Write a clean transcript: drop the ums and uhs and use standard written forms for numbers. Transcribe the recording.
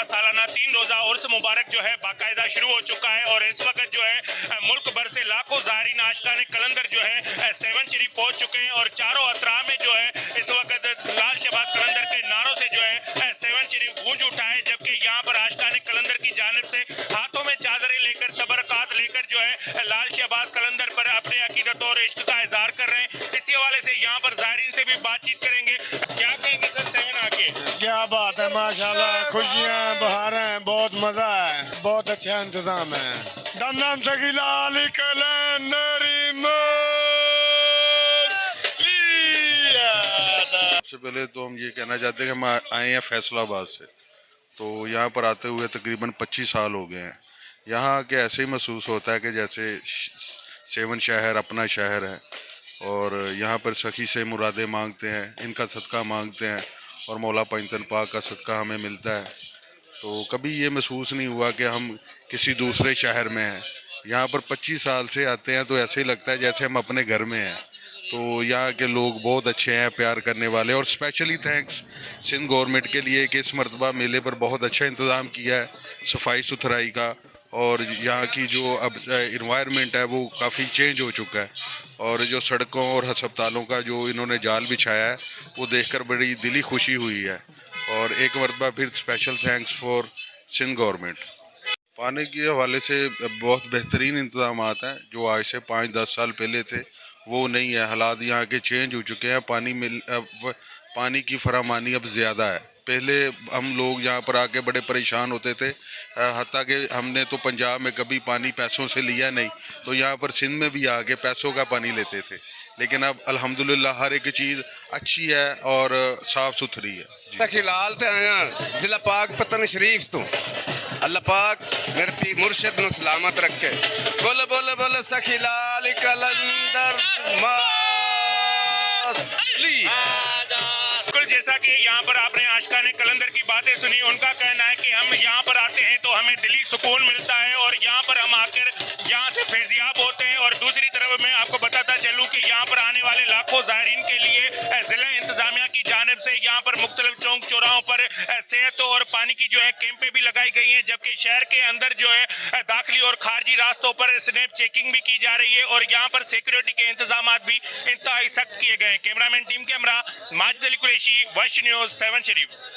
सालाना 3 रोज़ा उर्स मुबारक जो है बाकायदा शुरू हो चुका है और इस वक्त जो है मुल्क भर से लाखों ज़ायरीन आशिकान कलंदर जो है सेवन शरीफ पहुंच चुके हैं और चारों अतराफ में जो है इस वक्त लाल शहबाज कलंदर के नारों से जो है सेवन शरीफ गूंज उठा है, जबकि यहाँ पर आशिकान कलंदर की जानिब से हाथों में चादरें लेकर तबरकात लेकर जो है लाल शहबाज कलंदर पर अपने अकीदत और इश्क का इजहार कर रहे हैं। इसी हवाले से यहाँ पर ज़ायरीन से भी बातचीत करेंगे। क्या कहेंगे सर सेवन आके? क्या बात है, माशाल्लाह, खुशियाँ बहारें, बहुत मजा है, बहुत अच्छा इंतजाम है। दम दम सकीला अली कलंदरी सबसे पहले तो हम ये कहना चाहते हैं कि हम आए हैं फैसलाबाद से, तो यहाँ पर आते हुए तकरीबन 25 साल हो गए हैं। यहाँ आके ऐसे ही महसूस होता है कि जैसे सेवन शहर अपना शहर है और यहाँ पर सखी से मुरादें मांगते हैं, इनका सदका मांगते हैं और मौला पंजतन पाक का सदका हमें मिलता है। तो कभी ये महसूस नहीं हुआ कि हम किसी दूसरे शहर में हैं। यहाँ पर 25 साल से आते हैं तो ऐसे ही लगता है जैसे हम अपने घर में हैं। तो यहाँ के लोग बहुत अच्छे हैं, प्यार करने वाले, और स्पेशली थैंक्स सिंध गवर्नमेंट के लिए कि इस मरतबा मेले पर बहुत अच्छा इंतज़ाम किया है सफाई सुथराई का, और यहाँ की जो अब इन्वायरमेंट है वो काफ़ी चेंज हो चुका है, और जो सड़कों और हस्पतालों का जो इन्होंने जाल बिछाया है वो देखकर बड़ी दिली खुशी हुई है। और एक मरतबा फिर special thanks for Sindh government. पानी के हवाले से बहुत बेहतरीन इंतजाम हैं जो आज से 5-10 साल पहले थे वो नहीं है। हालात यहाँ के चेंज हो चुके हैं, पानी की फरामानी अब ज़्यादा है। पहले हम लोग यहाँ पर आके बड़े परेशान होते थे, हत्ता कि हमने तो पंजाब में कभी पानी पैसों से लिया नहीं, तो यहाँ पर सिंध में भी आके पैसों का पानी लेते थे। लेकिन अब अल्हम्दुलिल्लाह हर एक चीज़ अच्छी है और साफ़ सुथरी है। सखी लाल ते आया जिला पाक पतन शरीफ तो अल्लाह पाक मेरे पीर मुर्शिद नु सलामत रखे। बोलो बोलो बोलो सखी लाल कलंदर बिल्कुल, जैसा कि यहाँ पर आपने आशिकान कलंदर की बातें सुनी, उनका कहना है कि हम यहाँ पर आते हैं तो हमें दिली सुकून मिलता है और यहाँ पर हम आकर यहाँ से फैजियाब होते हैं। और दूसरी तरफ मैं आपको बताता चलूँ कि यहाँ पर आने वाले लाखों ज़ायरीन के लिए ज़िला इंतज़ामिया की जानिब से यहाँ पर मुख्तलिफ चौक चौराहों पर सेहत और पानी की जो है कैंपें भी लगाई गई हैं, जबकि शहर के अंदर जो है दाखिली और खारजी रास्तों पर स्नैप चेकिंग भी की जा रही है और यहाँ पर सिक्योरिटी के इंतजाम भी इंतहाई सख्त किए गए हैं। Cameraman team camera Majid Ali Qureshi, वश न्यूज़, सेवन शरीफ।